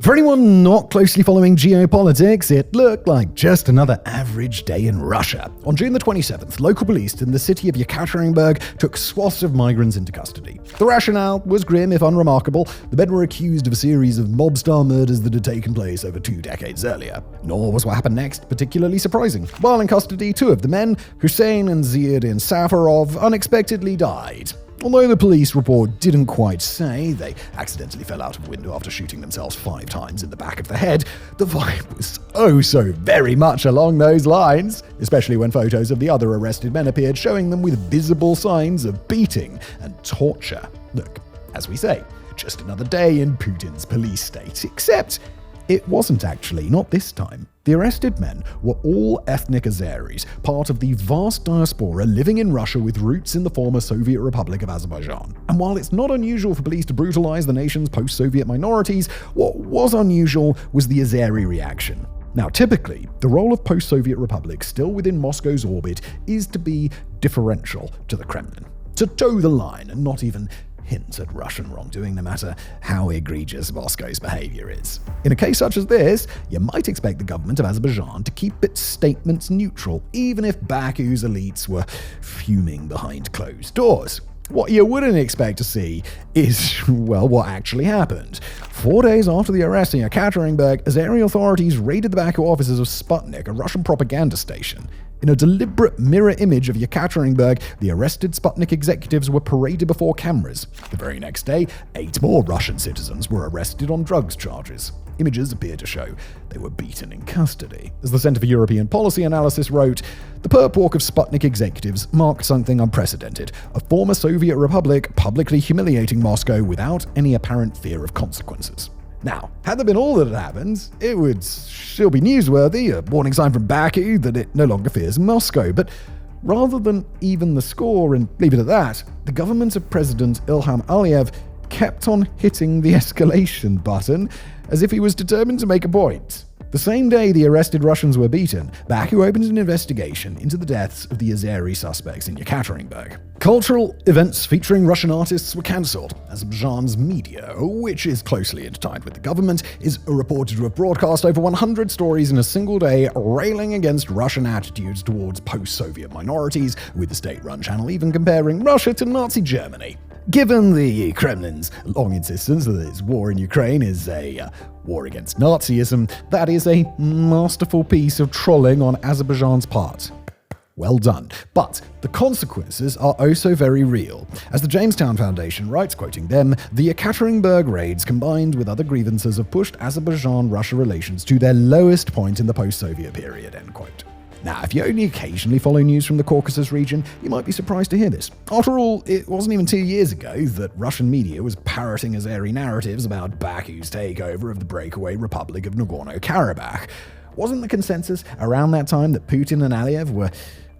For anyone not closely following geopolitics, it looked like just another average day in Russia. On June the 27th, local police in the city of Yekaterinburg took swaths of migrants into custody. The rationale was grim, if unremarkable. The men were accused of a series of mob-style murders that had taken place over 2 decades earlier. Nor was what happened next particularly surprising. While in custody, 2 of the men, Hussein and Ziadin Safarov, unexpectedly died. Although the police report didn't quite say they accidentally fell out of a window after shooting themselves 5 times in the back of the head, the vibe was so very much along those lines, especially when photos of the other arrested men appeared showing them with visible signs of beating and torture. Look, as we say, just another day in Putin's police state, except it wasn't actually, not this time. The arrested men were all ethnic Azeris, part of the vast diaspora living in Russia with roots in the former Soviet Republic of Azerbaijan. And while it's not unusual for police to brutalize the nation's post-Soviet minorities, what was unusual was the Azeri reaction. Now, typically, the role of post-Soviet republics still within Moscow's orbit is to be differential to the Kremlin, to toe the line and not even hint at Russian wrongdoing, no matter how egregious Moscow's behavior is. In a case such as this, you might expect the government of Azerbaijan to keep its statements neutral, even if Baku's elites were fuming behind closed doors. What you wouldn't expect to see is, well, what actually happened. 4 days after the arrest in Yekaterinburg, Azeri authorities raided the Baku offices of Sputnik, a Russian propaganda station. In a deliberate mirror image of Yekaterinburg, the arrested Sputnik executives were paraded before cameras. The very next day, 8 more Russian citizens were arrested on drugs charges. Images appear to show they were beaten in custody. As the Center for European Policy Analysis wrote, the perp walk of Sputnik executives marked something unprecedented, a former Soviet republic publicly humiliating Moscow without any apparent fear of consequences. Now, had there been all that had happened, it would still be newsworthy, a warning sign from Baku that it no longer fears Moscow. But rather than even the score and leave it at that, the government of President Ilham Aliyev kept on hitting the escalation button as if he was determined to make a point. The same day the arrested Russians were beaten, Baku opened an investigation into the deaths of the Azeri suspects in Yekaterinburg. Cultural events featuring Russian artists were cancelled. Azerbaijan's media, which is closely intertwined with the government, is reported to have broadcast over 100 stories in a single day railing against Russian attitudes towards post-Soviet minorities, with the state-run channel even comparing Russia to Nazi Germany. Given the Kremlin's long insistence that its war in Ukraine is a war against Nazism, that is a masterful piece of trolling on Azerbaijan's part. Well done. But the consequences are oh so very real. As the Jamestown Foundation writes, quoting them, the Yekaterinburg raids combined with other grievances have pushed Azerbaijan-Russia relations to their lowest point in the post-Soviet period, end quote. Now, if you only occasionally follow news from the Caucasus region, you might be surprised to hear this. After all, it wasn't even 2 years ago that Russian media was parroting Azeri narratives about Baku's takeover of the breakaway Republic of Nagorno-Karabakh. Wasn't the consensus around that time that Putin and Aliyev were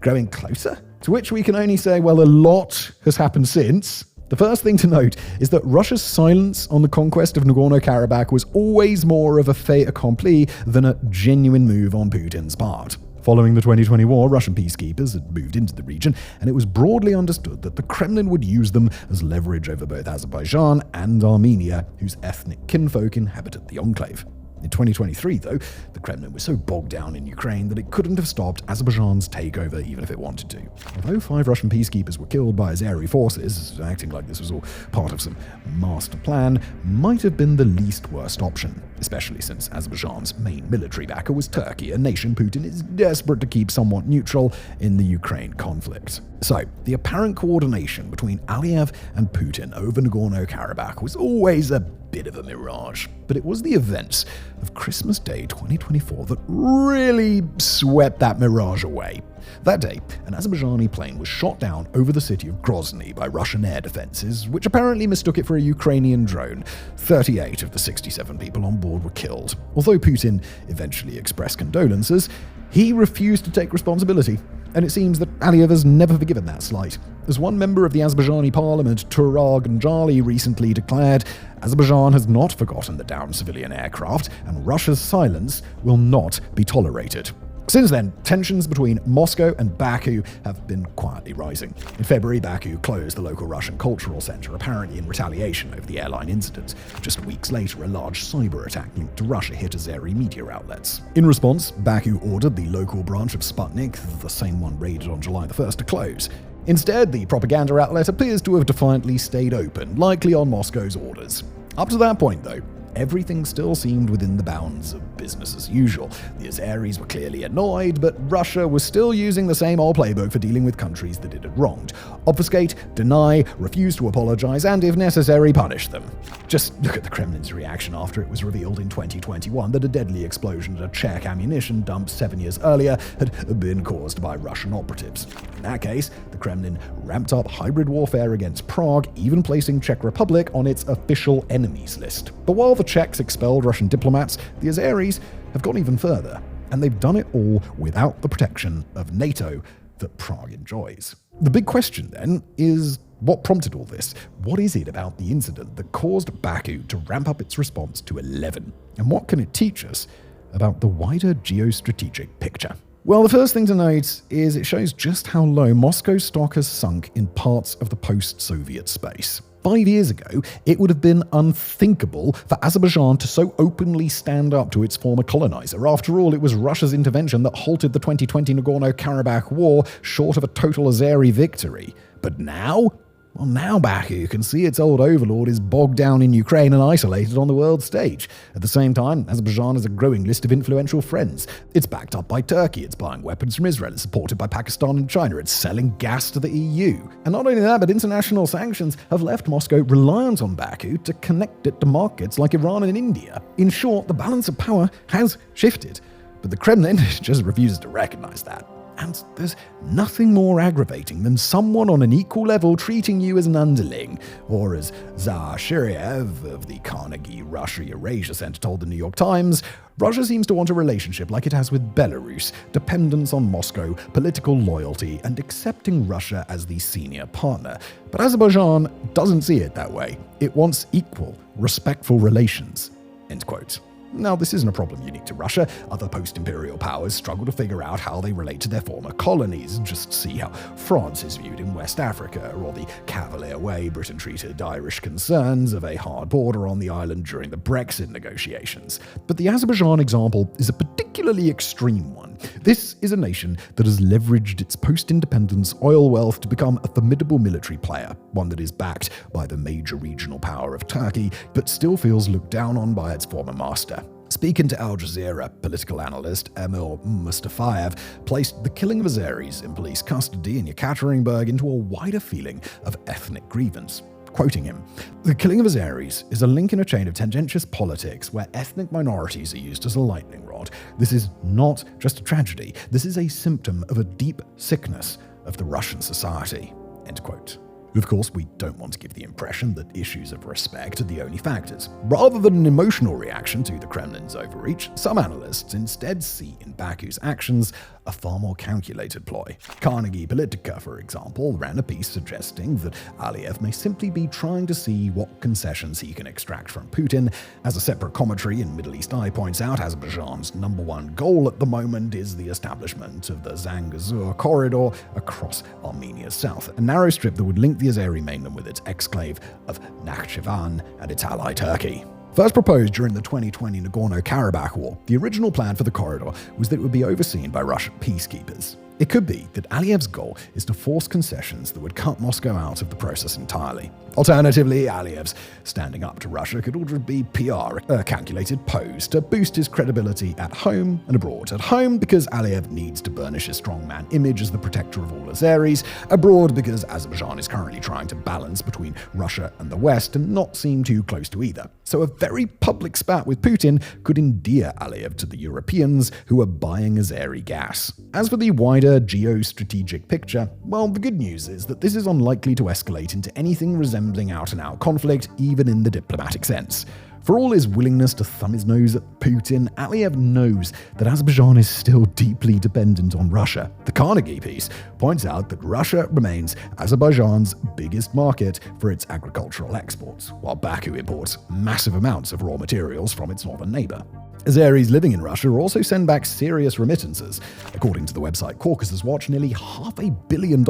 growing closer? To which we can only say, well, a lot has happened since. The first thing to note is that Russia's silence on the conquest of Nagorno-Karabakh was always more of a fait accompli than a genuine move on Putin's part. Following the 2020 war, Russian peacekeepers had moved into the region, and it was broadly understood that the Kremlin would use them as leverage over both Azerbaijan and Armenia, whose ethnic kinfolk inhabited the enclave. In 2023, though, the Kremlin was so bogged down in Ukraine that it couldn't have stopped Azerbaijan's takeover even if it wanted to. Although 5 Russian peacekeepers were killed by Azeri forces, acting like this was all part of some master plan might have been the least worst option, especially since Azerbaijan's main military backer was Turkey, a nation Putin is desperate to keep somewhat neutral in the Ukraine conflict. So, the apparent coordination between Aliyev and Putin over Nagorno-Karabakh was always a bit of a mirage. But it was the events of Christmas Day 2024 that really swept that mirage away. That day, an Azerbaijani plane was shot down over the city of Grozny by Russian air defenses, which apparently mistook it for a Ukrainian drone. 38 of the 67 people on board were killed. Although Putin eventually expressed condolences, he refused to take responsibility. And it seems that Aliyev has never forgiven that slight. As one member of the Azerbaijani parliament, Turag Njali, recently declared, Azerbaijan has not forgotten the downed civilian aircraft, and Russia's silence will not be tolerated. Since then, tensions between Moscow and Baku have been quietly rising. In February, Baku closed the local Russian cultural center, apparently in retaliation over the airline incident. Just weeks later, a large cyber attack linked to Russia hit Azeri media outlets. In response, Baku ordered the local branch of Sputnik, the same one raided on July the 1st, to close. Instead, the propaganda outlet appears to have defiantly stayed open, likely on Moscow's orders. Up to that point, though, everything still seemed within the bounds of business as usual. The Azeris were clearly annoyed, but Russia was still using the same old playbook for dealing with countries that it had wronged. Obfuscate, deny, refuse to apologize, and if necessary, punish them. Just look at the Kremlin's reaction after it was revealed in 2021 that a deadly explosion at a Czech ammunition dump 7 years earlier had been caused by Russian operatives. In that case, the Kremlin ramped up hybrid warfare against Prague, even placing Czech Republic on its official enemies list. But while the Czechs expelled Russian diplomats, the Azeris have gone even further, and they've done it all without the protection of NATO that Prague enjoys. The big question then is, what prompted all this? What is it about the incident that caused Baku to ramp up its response to 11? And what can it teach us about the wider geostrategic picture? Well, the first thing to note is it shows just how low Moscow's stock has sunk in parts of the post-Soviet space. 5 years ago, it would have been unthinkable for Azerbaijan to so openly stand up to its former colonizer. After all, it was Russia's intervention that halted the 2020 Nagorno-Karabakh war short of a total Azeri victory. But now? Well, now Baku can see its old overlord is bogged down in Ukraine and isolated on the world stage. At the same time, Azerbaijan has a growing list of influential friends. It's backed up by Turkey, it's buying weapons from Israel, it's supported by Pakistan and China, it's selling gas to the EU. And not only that, but international sanctions have left Moscow reliant on Baku to connect it to markets like Iran and India. In short, the balance of power has shifted. But the Kremlin just refuses to recognize that. And there's nothing more aggravating than someone on an equal level treating you as an underling, or as Tsar Shiryev of the Carnegie Russia Eurasia Center told the New York Times, Russia seems to want a relationship like it has with Belarus, dependence on Moscow, political loyalty, and accepting Russia as the senior partner. But Azerbaijan doesn't see it that way. It wants equal, respectful relations. End quote. Now, this isn't a problem unique to Russia. Other post-imperial powers struggle to figure out how they relate to their former colonies. Just see how France is viewed in West Africa, or the cavalier way Britain treated Irish concerns of a hard border on the island during the Brexit negotiations. But the Azerbaijan example is a particularly extreme one. This is a nation that has leveraged its post-independence oil wealth to become a formidable military player, one that is backed by the major regional power of Turkey, but still feels looked down on by its former master. Speaking to Al Jazeera, political analyst Emil Mustafayev placed the killing of Azeris in police custody in Yekaterinburg into a wider feeling of ethnic grievance. Quoting him, "The killing of Azeris is a link in a chain of tendentious politics where ethnic minorities are used as a lightning rod. This is not just a tragedy. This is a symptom of a deep sickness of the Russian society." End quote. Of course, we don't want to give the impression that issues of respect are the only factors. Rather than an emotional reaction to the Kremlin's overreach, some analysts instead see in Baku's actions a far more calculated ploy. Carnegie Politica, for example, ran a piece suggesting that Aliyev may simply be trying to see what concessions he can extract from Putin. As a separate commentary in Middle East Eye points out, Azerbaijan's #1 goal at the moment is the establishment of the Zangezur corridor across Armenia's south, a narrow strip that would link the Azeri mainland with its exclave of Nakhchivan and its ally Turkey. First proposed during the 2020 Nagorno-Karabakh war, the original plan for the corridor was that it would be overseen by Russian peacekeepers. It could be that Aliyev's goal is to force concessions that would cut Moscow out of the process entirely. Alternatively, Aliyev's standing up to Russia could also be PR, a calculated pose to boost his credibility at home and abroad. At home, because Aliyev needs to burnish his strongman image as the protector of all Azeris. Abroad, because Azerbaijan is currently trying to balance between Russia and the West and not seem too close to either. So a very public spat with Putin could endear Aliyev to the Europeans who are buying Azeri gas. As for the wider geostrategic picture, well, the good news is that this is unlikely to escalate into anything resembling out-and-out conflict, even in the diplomatic sense. For all his willingness to thumb his nose at Putin, Aliyev knows that Azerbaijan is still deeply dependent on Russia. The Carnegie piece points out that Russia remains Azerbaijan's biggest market for its agricultural exports, while Baku imports massive amounts of raw materials from its northern neighbor. Azeris living in Russia also send back serious remittances. According to the website Caucasus Watch, nearly $500 million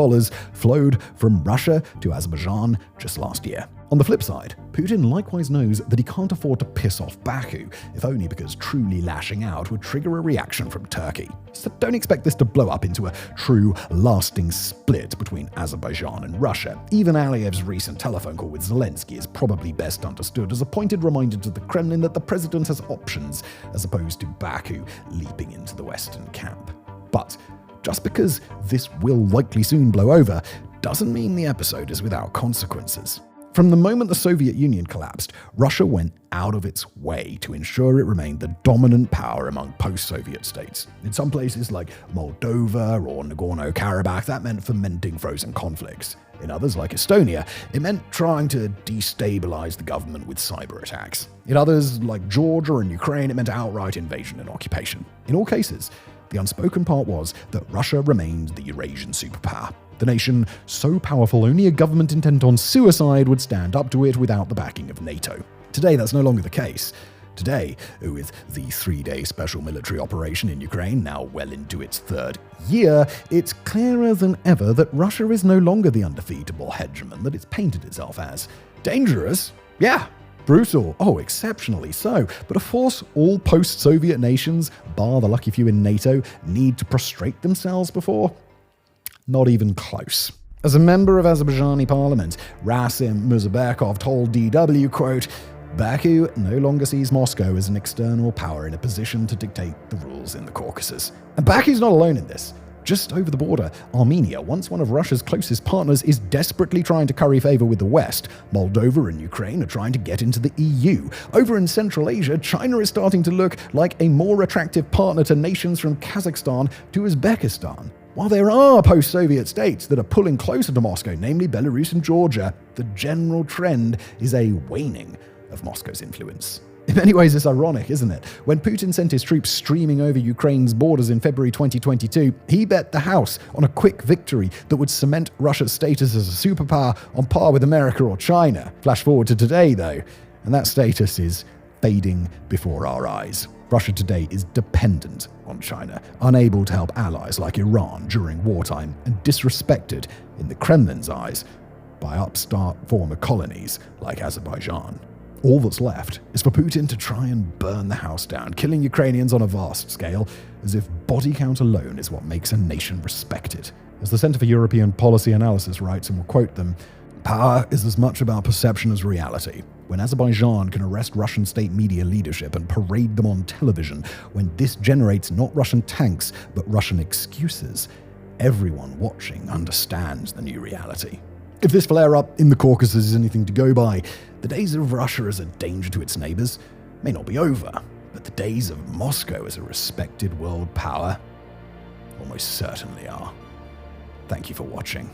flowed from Russia to Azerbaijan just last year. On the flip side, Putin likewise knows that he can't afford to piss off Baku, if only because truly lashing out would trigger a reaction from Turkey. So don't expect this to blow up into a true, lasting split between Azerbaijan and Russia. Even Aliyev's recent telephone call with Zelensky is probably best understood as a pointed reminder to the Kremlin that the president has options, as opposed to Baku leaping into the Western camp. But just because this will likely soon blow over, doesn't mean the episode is without consequences. From the moment the Soviet Union collapsed, Russia went out of its way to ensure it remained the dominant power among post-Soviet states. In some places like Moldova or Nagorno-Karabakh, that meant fomenting frozen conflicts. In others, like Estonia, it meant trying to destabilize the government with cyber attacks. In others, like Georgia and Ukraine, it meant outright invasion and occupation. In all cases, the unspoken part was that Russia remained the Eurasian superpower. The nation so powerful only a government intent on suicide would stand up to it without the backing of NATO. Today, that's no longer the case. Today, with the 3-day special military operation in Ukraine now well into its 3rd year, it's clearer than ever that Russia is no longer the undefeatable hegemon that it's painted itself as. Dangerous? Yeah. Brutal? Oh, exceptionally so. But a force all post-Soviet nations, bar the lucky few in NATO, need to prostrate themselves before? Not even close. As a member of Azerbaijani parliament, Rasim Muzabekov told DW, quote, "Baku no longer sees Moscow as an external power in a position to dictate the rules in the Caucasus." And Baku's not alone in this. Just over the border, Armenia, once one of Russia's closest partners, is desperately trying to curry favor with the West. Moldova and Ukraine are trying to get into the EU. Over in Central Asia, China is starting to look like a more attractive partner to nations from Kazakhstan to Uzbekistan. While there are post-Soviet states that are pulling closer to Moscow, namely Belarus and Georgia, the general trend is a waning of Moscow's influence. In many ways, it's ironic, isn't it? When Putin sent his troops streaming over Ukraine's borders in February 2022, he bet the house on a quick victory that would cement Russia's status as a superpower on par with America or China. Flash forward to today, though, and that status is fading before our eyes. Russia today is dependent on China, unable to help allies like Iran during wartime, and disrespected in the Kremlin's eyes by upstart former colonies like Azerbaijan. All that's left is for Putin to try and burn the house down, killing Ukrainians on a vast scale, as if body count alone is what makes a nation respected. As the Center for European Policy Analysis writes, and we'll quote them, "Power is as much about perception as reality. When Azerbaijan can arrest Russian state media leadership and parade them on television, when this generates not Russian tanks, but Russian excuses, everyone watching understands the new reality." If this flare-up in the Caucasus is anything to go by, the days of Russia as a danger to its neighbors may not be over, but the days of Moscow as a respected world power almost certainly are. Thank you for watching.